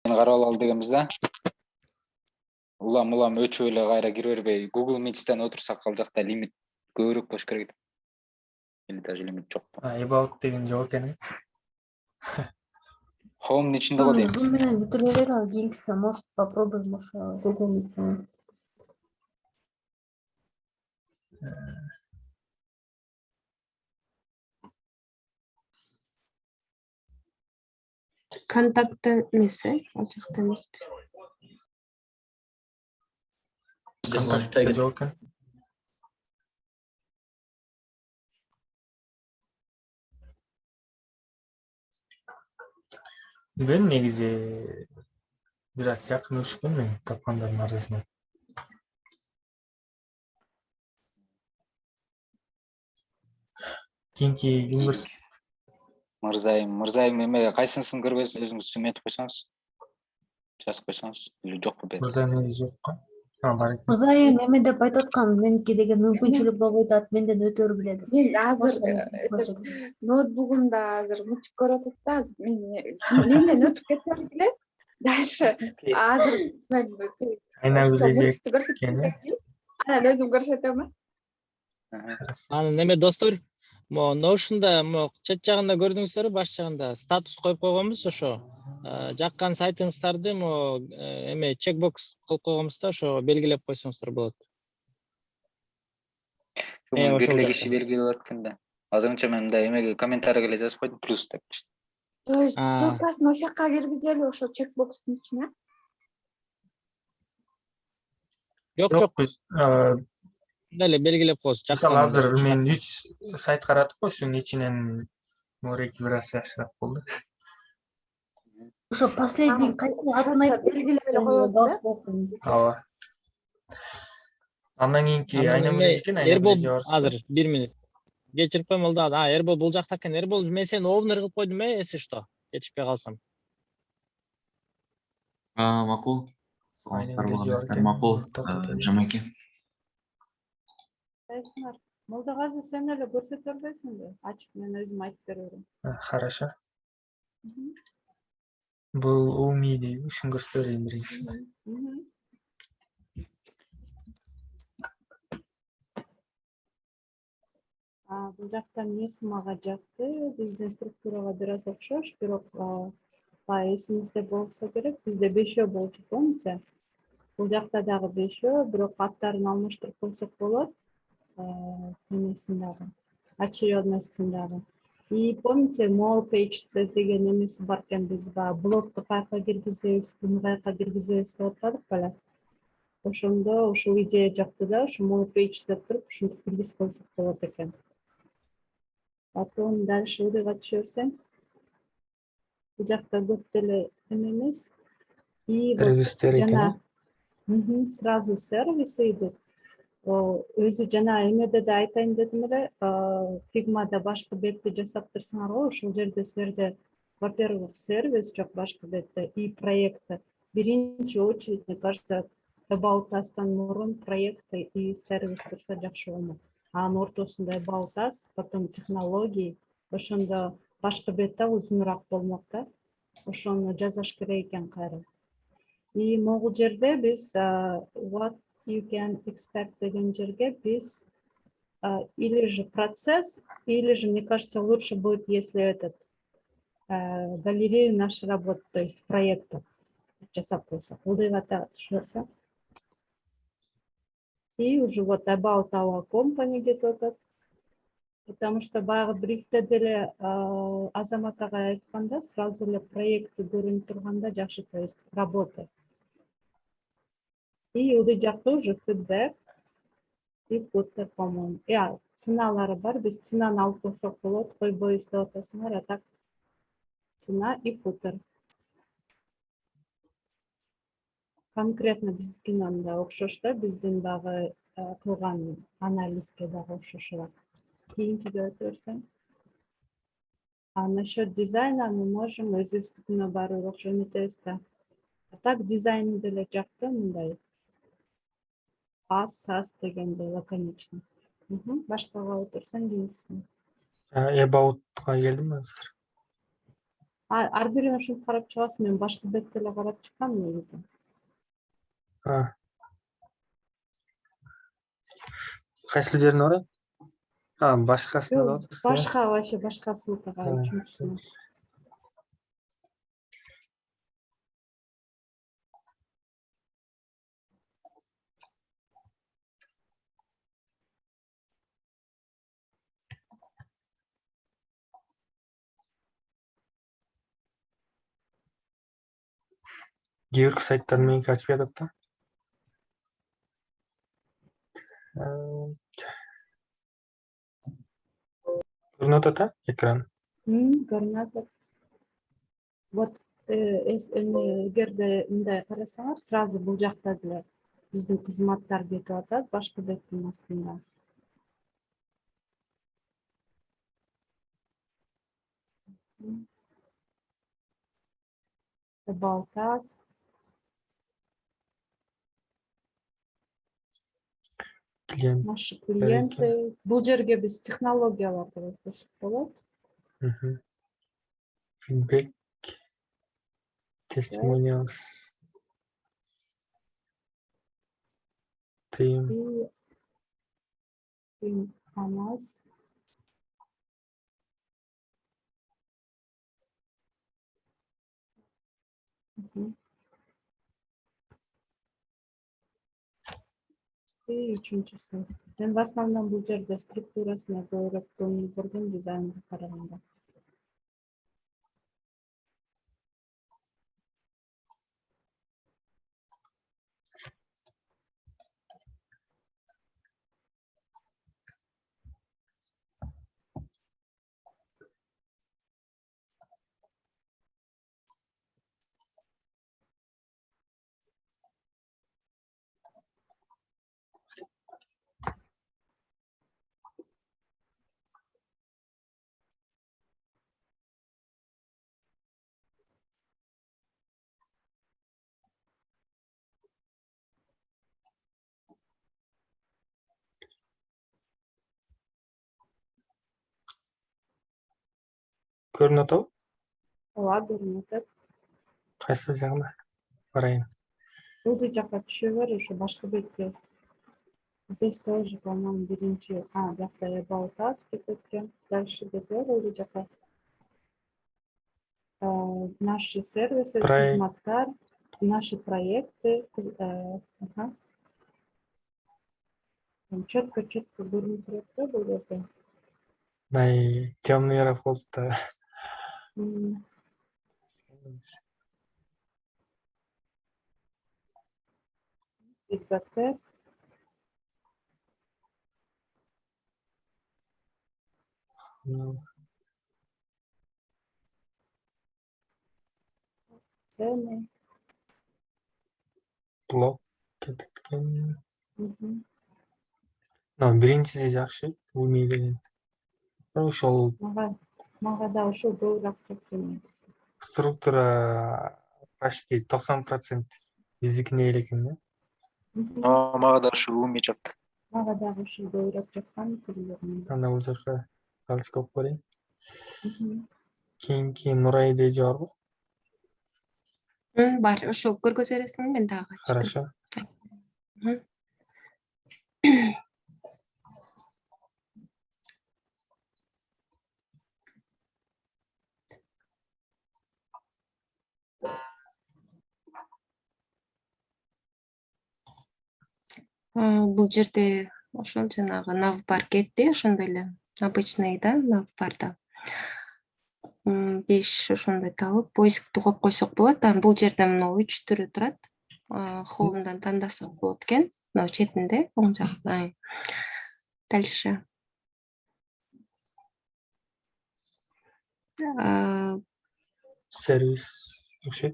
карап ал дегенбиз да. Улам өчүп эле кайра кире бербей, Google Meets'ten отурсак ал жакта лимит көбүрөөк болуш керек. Или даже лимит жок. About деген жок экен. Home'нун ичинде го дейм. Zoom менен бүтүрө бер ал Ging'ste, может попробуем ошо Google Meet. Контакты эмеси, ал жакта эмеспи? Контакты жок экен. Мен негизи бир аз жакын өшкөн мен тапкандардын арасында. Кийинки ким көрсөт? Мырзайым эме кайсынысын көрбөйсүз, өзүңүз сүмөтүп койсоңуз. Жазып койсоңуз, или жокпу бет. Мырзайым жокко. Бар экен. Мырзайым эме деп айтып аткан, меники деген мүмкүнчүлүк болбой атат, менден өтөөр билет. Мен азыр ноутбугумда азыр мучуп көрүп атат да, азыр менден өтүп кетер билет. Дальше азыр мен Айна билежек экен. анан өзүм көрсөтөм. Анан неме достор, Notion'da чет жагында көрдүңүздөрбү, баш жагында статус коюп койгонбуз ошо. Жаккан сайтыңыздарды эме чекбокс кылып койгонбуз да, ошо белгилеп койсоңуздар болот. Бир эле киши белгилеп аткан да. Азырынча мен мындай эмеге комментарийге эле жазып койдум, плюс деп. То есть ссылкасын ошол жака киргизели, ошо чекбокстун ичине. Жок. Эле белгилеп коебуз. Мисалы азыр мен 3 сайт карадык го, ошонун ичинен мореки бир аз жакшыраак болду. Ошо последний кайсы атын айтып белгилеп коебуз да. Ооба. Андан кийинки Айна билежек экен, Эрбол азыр 1 минут. Кечирип коем болду азыр. Эрбол бул жакта экен. Эрбол, мен сени овнер кылып койдум, если что. Кечикпей калсам. Макул. Саламаттар болгондар, макул. Жамаке. Кайсыңар? Молдогази, сен эле көрсөтө бербейсиңби? Ачып мен өзүм айтып берем. Хорошо. Бул умиди ушун көрсөтө берейин биринчи. Бул жакта эмнеси мага жакты? Биздин структурага бир аз окшош, бирок эсиңизде болсо керек, бизде 5 болчу, помните? Бул жакта дагы 5, бирок аттарын алмаштырып койсок болот. Эмесин дагы, очередностун дагы. И помните, more page деген эмеси бар экен, биз блокту каяка киргизебиз, буну каяка киргизебиз деп атпадык беле? Ошондо ушул идея жакты да, ушу more page деп туруп, ушинтип киргизип койсок болот экен. Потом дальше удайга түшө берсең. Бул жакта көп деле эмес. И жана сразу сервисы идут. Өзү жана эмеде да айтайын дедим эле, Figma'да башкы бетти жасап турсаңар го, ошол жерде силерде, во-первых, сервис жок башкы бетте и проекты. Биринчи очередь, мне кажется, About Us'тан мурун проекты и сервис турса жакшы болмок. Анын ортосунда About Us, потом технологии, ошондо башкы бет да узунураак болмок да. Ошону жазаш керек экен кайра. И могул жерде биз what you can expect деген жерге биз или же процесс, или же, мне кажется, лучше будет, если этот галерею нашей работы, то есть проекта жасап койсок. Удайга түшүрсө. И уже вот about our company кетип атат. Потому что баягы брифте деле Азамат ага айтканда, сразу эле проектти көрүнүп турганда жакшы, то есть работа. И удай жакта уже feedback и footer, по-моему. Ценалары бар, биз ценаны алып койсок болот, койбойбуз деп атасыңар, а так цена и footer. Конкретно биздикине да окшош да, биздин дагы кылган анализге дагы окшошураак. Кийинкиге өтө берсең. Насчет дизайна мы можем өзүбүздүкүнө барып окшош эметебиз да. А так дизайн деле жакты мындай. Ас дегенде лаконично. Башкага өтөрсөң кийинкисине. About'га келдим азыр. Ар бирин ошентип карап чыгасың, мен башка бетте эле карап чыккам негизи. Кайсы жерине барат? Башкасына да отурсуң. Башка, вообще башка ссылкага, үчүнчүсүнө. Кээ бир сайттар меники ачпай атат да. Көрүнүп атат, экран. Көрүнүп атат. Вот эгерде мындай карасаңар, сразу бул жакта деле биздин кызматтар кетип атат, башка беттин астында. About us. Наши клиенты. Бул жерге биз технологияларды өтөсүк болот. Feedback, testimonials, team. Хамас. Үчүнчүсү. Мен в основном бул жерде структурасына көбүрөөк көңүл бурдум, дизайнга караганда. Көрүнүп атабы? Ооба, көрүнүп атат. Кайсы жагына барайын? Бул жакка түшө бер, ошо башка бетке. Здесь тоже, по-моему, биринчи, жакта about us кетип экен. Дальше кетип, бул жакка наши сервисы, кызматтар, наши проекты. Четко көрүнүп турат да бул жерде. Темный аэрофлотто. Фидбэктер. Цены. Блок кеткен. Биринчиси жакшы, улмей деген. Ошол Мага да ошол көбүрөөк жакты. структура почти 90% биздикине эле экен да. Мага да ушу умий жакты. Мага дагы ушул көбүрөөк жаккан түрлөрүнөн. Анда бул жака галочка коюп барайын. Кийинки Нурай эже барбы? Бар, ошол көргөзө бересиңби, мен дагы ачып. Хорошо. Бул жерде ошол жанагы навбар кетти, ошондой эле обычный да, навбарда. 5 ошондой табып, поискту коюп койсок болот. Бул жерде мына 3 түрү турат. Хоумдан тандасак болот экен. Мына четинде, оң жакта. Дальше. Сервис.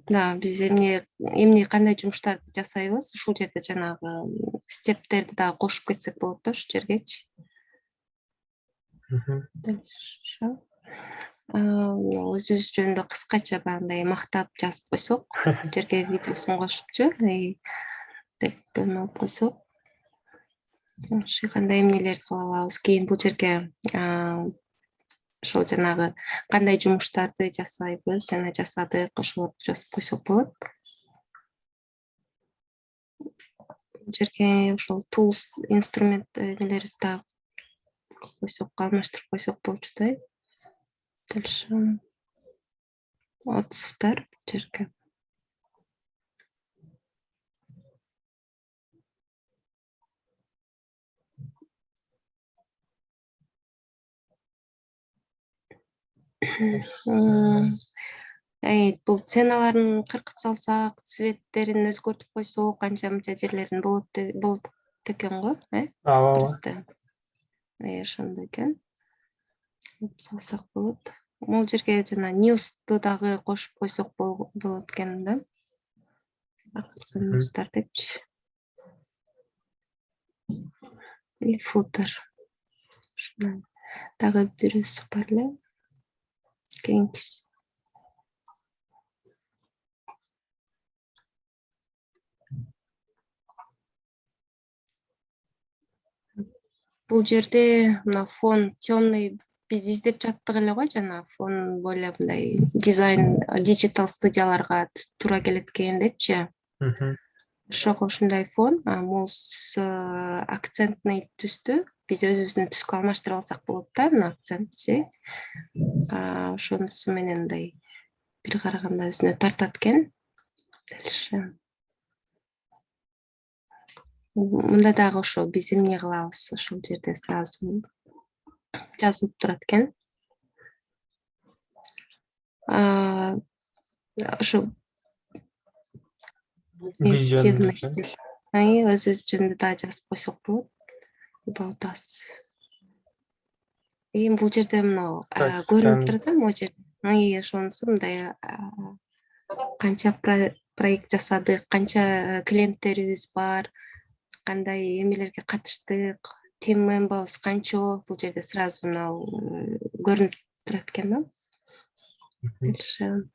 Да, биз эмне кандай жумуштарды жасайбыз, ушул жерде жанагы стептерди дагы кошуп кетсек болот да, ушул жергечи. Өзүбүз жөнүндө кыскача баягындай мактап жазып койсок, жерге видеосун кошупчу, деп алып койсок. Ошо кандай эмнелерди кыла алабыз. Кийин бул жерге ошол жанагы кандай жумуштарды жасайбыз жана жасадык ошолорду жазып койсок болот. Бул жерге ошол tools инструмент эмелерибизди дагы койсок, алмаштырып койсок болчудай. Дальше отзывдар бул жерге. Бул ценаларын кыркып салсак, цветтерин өзгөртүп койсок, канча мынча жерлерин болот экен го, ооба. Ошондой экен. Салсак болот. Бул жерге жана news'ту дагы кошуп койсок болот экен да. Акыркы news'тар депчи. И footer. Ушундай. Дагы бирөөсү бар эле. Кийинкиси. Бул жерде мына фон темный биз издеп жаттык эле го жана фон бойлап мындай дизайн диджитал студияларга туура келет экен депчи. Ошого ушундай фон, муз акцентный түстү биз өзүбүздүн түскө алмаштырып алсак болот да, мына акцентти. Ошонусу менен мындай бир караганда өзүнө тартат экен. Дальше. Мында дагы ошо биз эмне кылабыз, ошол жерде сразу жазылып турат экен. Ошо өзүбүз жөнүндө да жазып койсок болот. About us. Бул жерде мына көрүнүп турат могу жерде. Ошонусу мындай канча проект жасадык, канча клиенттерибиз бар, кандай эмелерге катыштык, team members канча, бул жерде сразу мына көрүнүп турат экен да. Дальше.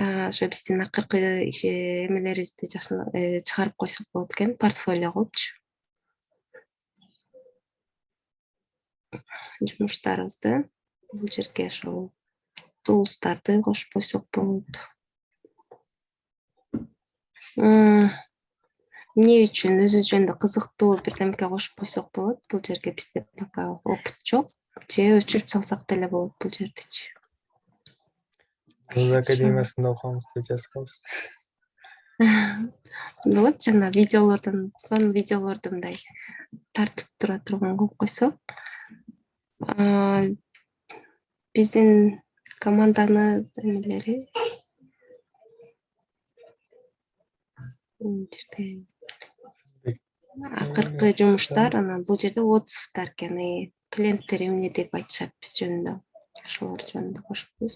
Ошо биздин акыркы эмелерибизди чыгарып койсок болот экен, портфолио кылыпчы. Жумуштарыбызды бул жерге ошол tools'тарды кошуп койсок болот. Эмне үчүн өзүбүз жөнүндө кызыктуу бирдемке кошуп койсок болот. Бул жерге бизде пока опыт жок. Же өчүрүп салсак деле болот бул жердечи. Муз академиясында окуганбыз деп жазабыз. Болот, жана видеолорду мындай тартып тура турган кылып койсок. Биздин команданы эмелери акыркы жумуштар, анан бул жерде отзывдар экен. Клиенттер эмне деп айтышат биз жөнүндө. Ошолор жөнүндө кошупбуз.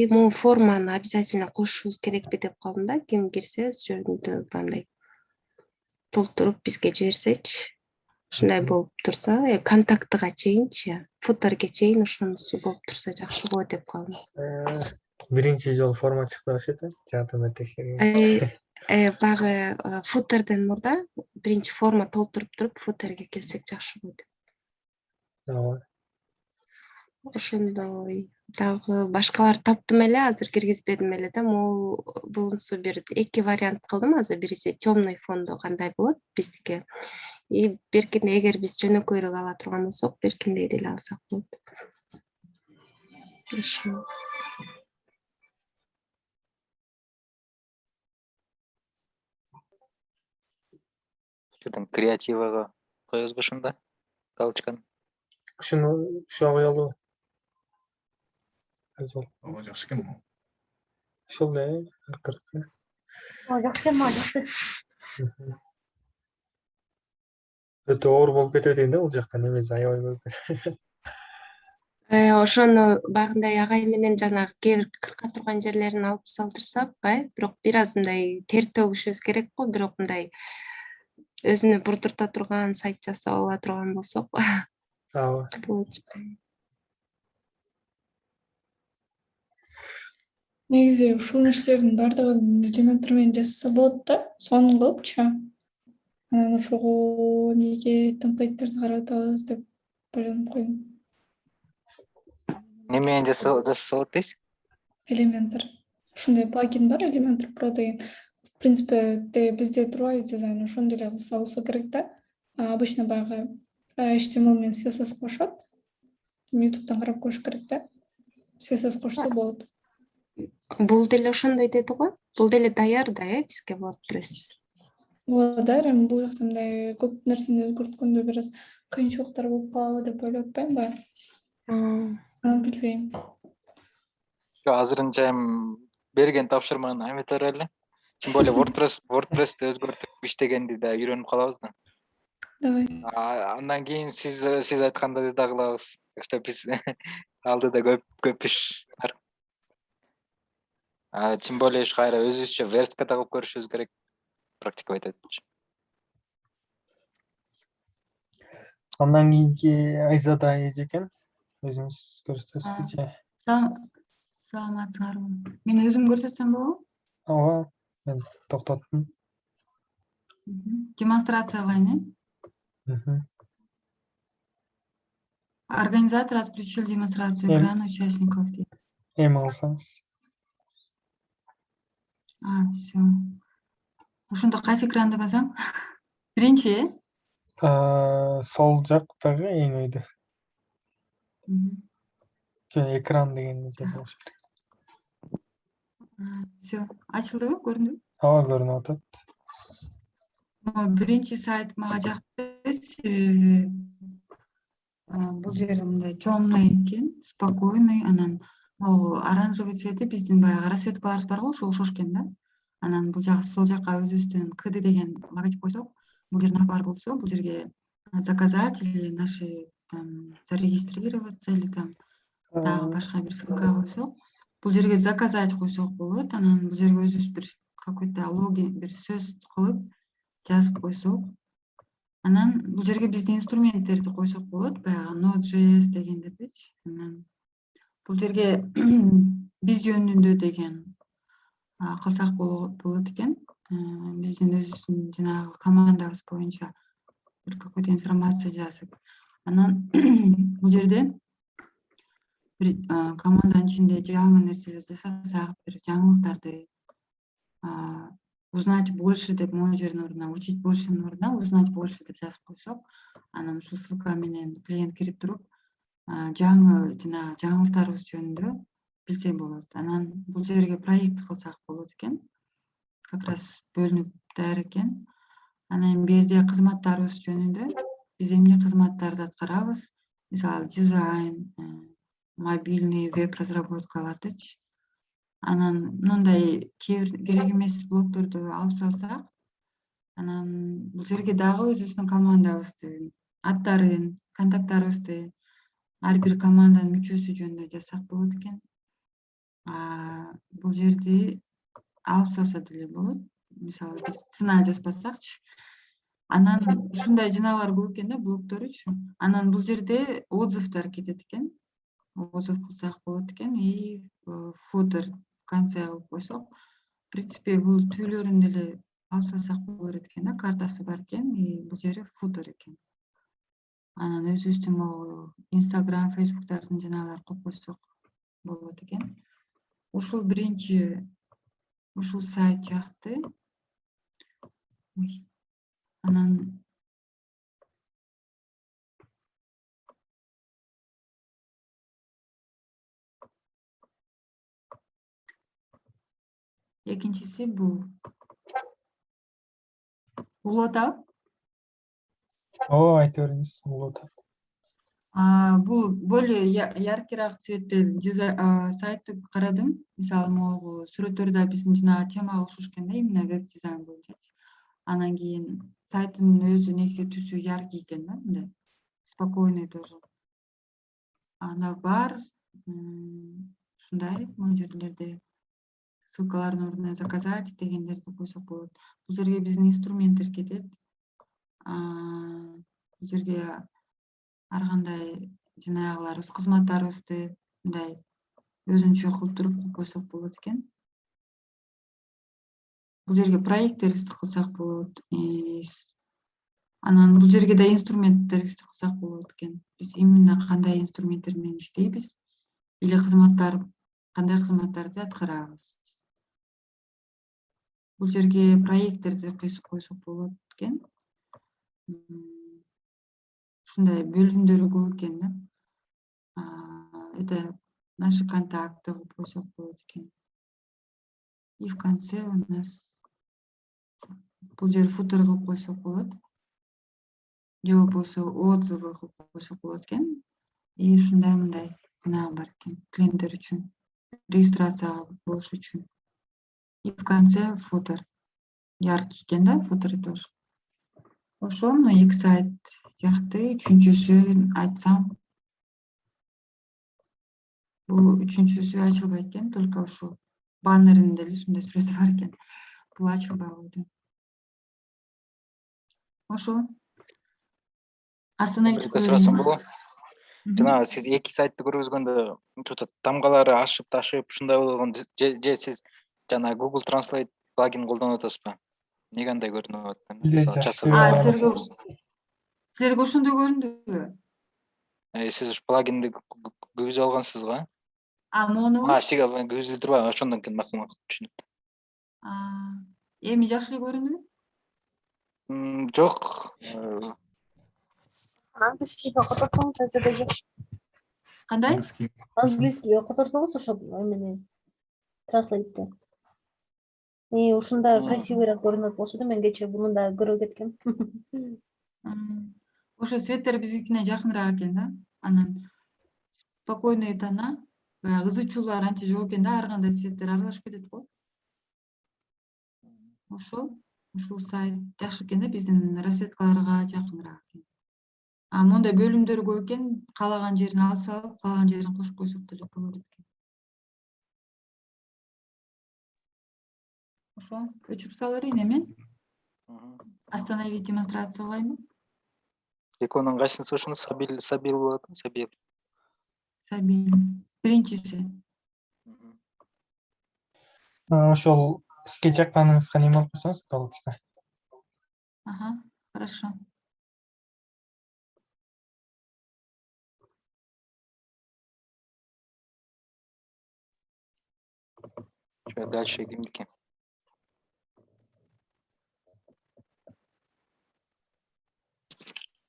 Могу форманы обязательно кошушубуз керекпи деп калдым да. Ким кирсе өз жөнүндө мындай толтуруп бизге жиберсечи. Ушундай болуп турса, контактыга чейинчи, футерге чейин ошонусу болуп турса жакшы го деп калдым. Биринчи жолу форма чыкты окшойт, жадыны текшерген. Багы футерден мурда биринчи форма толтуруп туруп футерге келсек жакшы го деп. Ооба. Ошондой дагы башкалар таптым эле, азыр киргизбедим эле да. Бунусу бир эки вариант кылдым азыр. Бириси темный фондо кандай болот биздики. Беркинде эгер биз жөнөкөйрөөк ала турган болсок, беркиндей деле алсак болот. Ошо. Журдан креативага коебузбу ошондо? Галочканы. Ошону коелу. Ооба, жакшы экен. Ошол эле акыркы. Жакшы экен, жакшы. Өтө оор болуп кетет экен да, бул жакка немеси аябай болуп кетет. Ошону багындай агай менен жанагы кээ бир кырка турган жерлерин алып салдырсак, бирок бир аз мындай тер төгүшүбүз керек го, бирок мындай өзүнө бурдурта турган сайт жасап ала турган болсок. Ооба. Негизи ушул нерселердин баардыгын элементер менен жасаса болот да, сонун кылыпчы. Анан ошого эмнеге темплейттерди карап атабыз деп ойлонуп койдум. Не менен жасалат дейсиз? Elementor. Ушундай плагин бар, Elementor Pro деген. В принципе, бизде турбайбы дизайн, ошондой эле кылса болсо керек да. Обычно баягы HTML менен CSS кошот. YouTube'дан карап кош керек да. CSS кошсо болот. Бул деле ошондой деди го. Бул деле даяр да, бизге WordPress. Даяр, эми бул жакта мындай көп нерсени өзгөрткөндө бир аз кыйынчылыктар болуп калабы деп ойлоп атпаймынбы? Билбейм. Азырынча эми берген тапшырманы айта эле. Тем более WordPress'ти өзгөртүп иштегенди да үйрөнүп калабыз да. Давай. Андан кийин сиз айткандарды да кылабыз. Так что биз алдыда көп иш бар. Тем более ушу кайра өзүбүзчө верстка да кылып көрүшүбүз керек. Практиковать этчи. Андан кийинки Айзада эже экен. Өзүңүз көрсөтөсүз же? Саламатсыңарбы? Мен өзүм көрсөтсөм болобу? Ооба, мен токтоттум. Демонстрация кылайын, Организатор отключил демонстрацию экрана участников. Эми алсаңыз. Все. Ошондо кайсы экранды басам? Биринчи, Сол жактагы эң өйдө. Экран дегенди жазылыш керек. Все. Ачылдыбы, көрүндүбү? Ооба, көрүнүп атат. Биринчи сайт мага жакты, себеби бул жери мындай темный экен, спокойный, анан оранжевый цвети биздин баягы рассветкаларыбыз бар го, ошо окшош экен да. Анан бул жак сол жакка өзүбүздүн КД деген логотип койсок, бул жерден бар болсо, бул жерге заказать или наши там зарегистрироваться или там дагы башка бир ссылка койсок, бул жерге заказать койсок болот. Анан бул жерге өзүбүз бир какой-то логин, бир сөз кылып жазып койсок, анан бул жерге биздин инструменттерди койсок болот, баягы Node.js дегендердичи. Анан бул жерге биз жөнүндө деген кылсак болот экен. Биздин өзүбүздүн жанагы командабыз боюнча бир какой-то информация жазып, анан бул жерде бир команданын ичинде жаңы нерселер жасасак, бир жаңылыктарды узнать больше деп могу жердин ордуна, учить большенин ордуна узнать больше деп жазып койсок, анан ушул ссылка менен клиент кирип туруп жаңы жана жаңылыктарыбыз жөнүндө билсе болот. Анан бул жерге проект кылсак болот экен. Как раз бөлүнүп даяр экен. Анан бул жерде кызматтарыбыз жөнүндө биз эмне кызматтарды аткарабыз? Мисалы дизайн, мобильный веб разработкалардычы. Анан мындай керек эмес блокторду алып салсак, анан бул жерге дагы өзүбүздүн командабыздын аттарын, контакттарыбызды ар бир команданын мүчөсү жөнүндө жазсак болот экен. Бул жерди алып салса деле болот. Мисалы биз цена жазбасакчы. Анан ушундай жыналар көп экен да, блокторучу. Анан бул жерде отзывдар кетет экен. Отзыв кылсак болот экен и футер конце кылып койсок, в принципе бул түбөлөрүн деле алып салсак болот экен да, картасы бар экен и бул жери футер экен. Анан өзүбүздүн могу Instagram, Facebook'тардын жанагылар коюп койсок болот экен. Ушул биринчи ушул сайт жакты. Анан экинчиси бул улут атабы? Ооба, айта бериңиз, улут атат. Бул более яркирээк цветте сайтты карадым. Мисалы могу сүрөттөрү да биздин жанагы темага окшош экен да, именно веб дизайн боюнчачы. Анан кийин сайттын өзү негизи түсү яркий экен да, мындай спокойный тоже. Анда бар ушундай могу жерлерде ссылкалардын ордуна заказать дегендерди койсок болот. Бул жерге биздин инструменттер кетет. Бул жерге ар кандай жанагыларыбыз, кызматтарыбызды мындай өзүнчө кылып туруп койсок болот экен. Бул жерге проекттерибизди кылсак болот. Анан бул жерге да инструменттерибизди кылсак болот экен. Биз именно кандай инструменттер менен иштейбиз или кандай кызматтарды аткарабыз. Бул жерге проекттерди койсок болот экен. Ушундай бөлүмдөрү көп экен да. Это наши контакты койсок болот экен. И в конце у нас бул жер футер кылып койсок болот. Же болбосо отзывы кылып койсок болот экен. И ушундай мындай жанагы бар экен. Клиенттер үчүн регистрация болуш үчүн. И в конце футер. Яркий экен да, футер тоже. Ошо мына 2 сайт жакты, үчүнчүсүн айтсам. Бул үчүнчүсү ачылбайт экен, только ошо баннеринде эле ушундай сүрөтү бар экен. Бул ачылбай койду. Ошо. Остановить Бирде сурасам коеюн. болобу? Жанагы сиз 2 сайтты көргөзгөндө что-то тамгалары ашып ташып ушундай болгон же сиз жана Google Translate плагин колдонуп атасызбы? Неге андай көрүнүп атат? Силерге ошондой көрүндүбү? Сиз ушу плагинди күйгүзүп алгансыз го? Монубу? Сиге күйгүзүлүп турбайбы? Ошондон кийин макул түшүнүп. Эми жакшы эле көрүндүбү? Жок. Английский которсоңуз азырда жок. Кандай? Английский которсоңуз ошо эмени Translate'те. Ушундай красивыйраак көрүнөт болчу да, мен кечээ муну да көрө кеткем. Ошо светтер биздикине жакыныраак экен да. Анан спокойный тона, баягы ызы чуулар анча жок экен да, ар кандай светтер аралашып кетет го. Ушул сайт жакшы экен да, биздин рассеткаларга жакыныраак экен. Мондай бөлүмдөр көп экен, каалаган жерин алып салып, каалаган жерин кошуп койсок деле болот экен. Ошо, өчүрүп сала берейин эми. Остановить демонстрацию кылайынбы? Экөөнүн кайсынысы ошону Сабил болот, Сабил. Биринчиси. Ошол скетч акканыңызга неме алып койсоңуз, галочка. Хорошо. Дальше кимдики?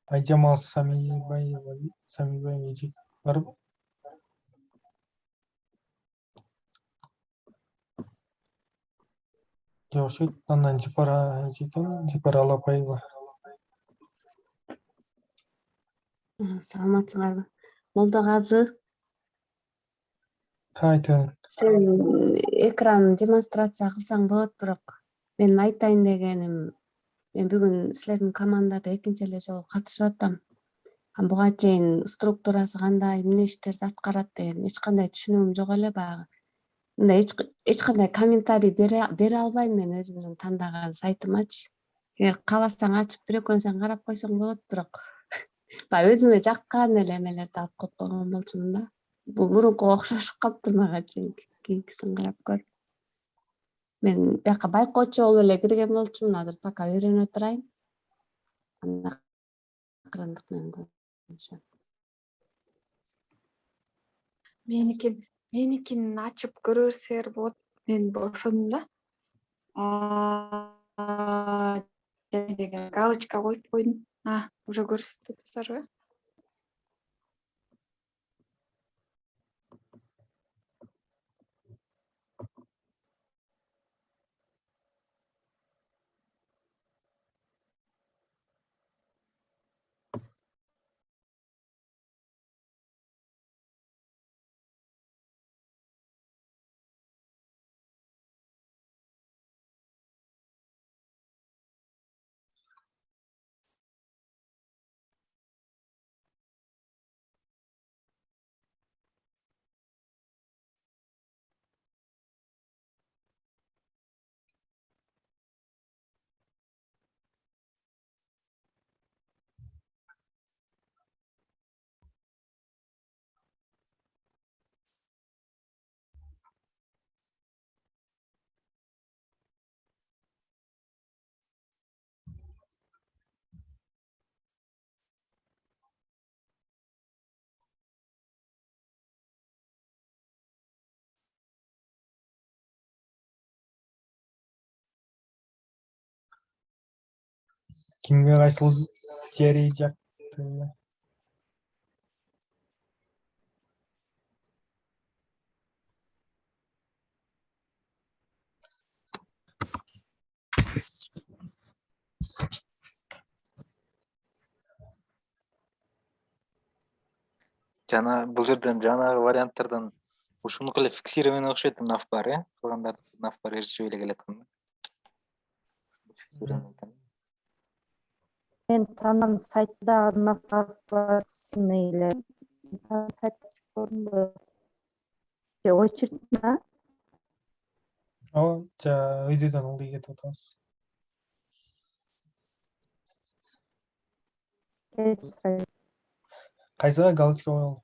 Айжамал Самибаева эжек барбы? Жок окшойт. Андан Жипара эжекен, Жипара Алапаева. Саламатсыңарбы? Молдогазы. Айтыңыз. Сен экран демонстрация кылсаң болот, бирок мен айтайын дегеним, мен бүгүн силердин командада экинчи эле жолу катышып атам. Буга чейин структурасы кандай, эмне иштерди аткарат деген эч кандай түшүнүгүм жок эле баягы. Мындай эч кандай комментарий бере албайм мен өзүмдүн тандаган сайтымачы. Эгер кааласаң ачып бир экөөнү сен карап койсоң болот, бирок баягы өзүмө жаккан эле эмелерди алып коюп койгон болчумун да. Бул мурункуга окшошуп калыптыр мага чейин. Кийинкисин карап көр. Мен бияка байкоочу болуп эле кирген болчумун, азыр пока үйрөнө турайын. Анда акырындык менен көрүнүшөм. Меникин ачып көрө берсеңер болот. Мен бошодум да. Деген галочка коюп койдум. Уже көрсөтүп атасызбы? Кимге кайсыл жери жакты? Бул жерден жанагы варианттардан ушунуку эле фиксирование окшойт навбар, калгандары навбар эришип эле келаткан. Фиксирование экен. Мен танан сайтта нафарсын эле. Сайтта көрүнбөй. Очередь. О, үйдүдөн ылдый кетип атабыз. Кайсыга галочка коелу?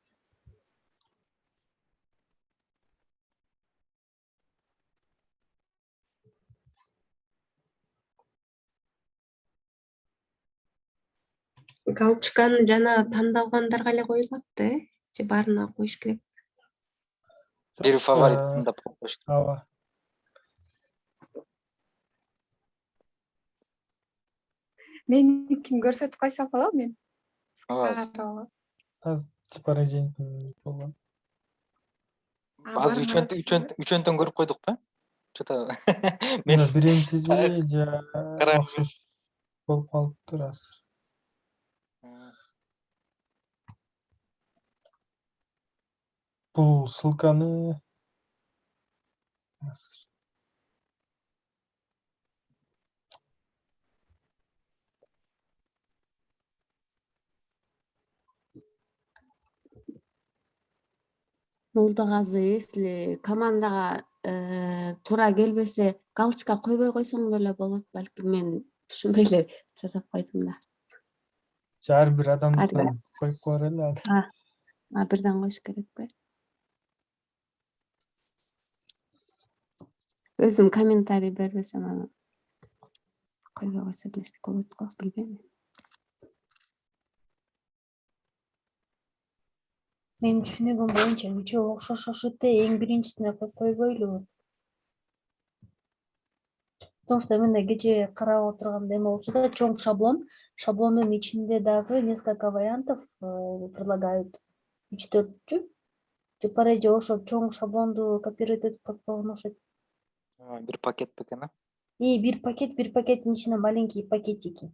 Галочканы жана тандалгандарга эле коюлат да, же баарына коюш керек? Бир фаворит тандап коюш керек. Ооба. Меникин көрсөтүп койсом болобу мен? Ооба. Споражение болгон. Азыр үчөntөн көрүп койдукпу? Что-то Мен биринчиси же окшош болуп калыптыр азыр. Бул ссылканы Молдогазы, если командага туура келбесе, галочка койбой койсоң деле болот. Балким мен түшүнбөй эле жасап койдум да. Ар бир адамдын коюп коор эле. Бирден коюш керекпи? Өзүм комментарий бербесем аны койбой койсо делештик болот го, билбейм. Менин түшүнүгүм боюнча үчөө окшошот эң биринчисине коюп койбойлу. Потому что мен кече карап отурганда эме болчу да, чоң шаблон. Шаблондун ичинде дагы несколько вариантов предлагают. 3-4 пареже ошо чоң шаблонду копировать этип коюп койгон окшойт. Бир пакет бекен, И бир пакеттин ичинде маленький пакетики.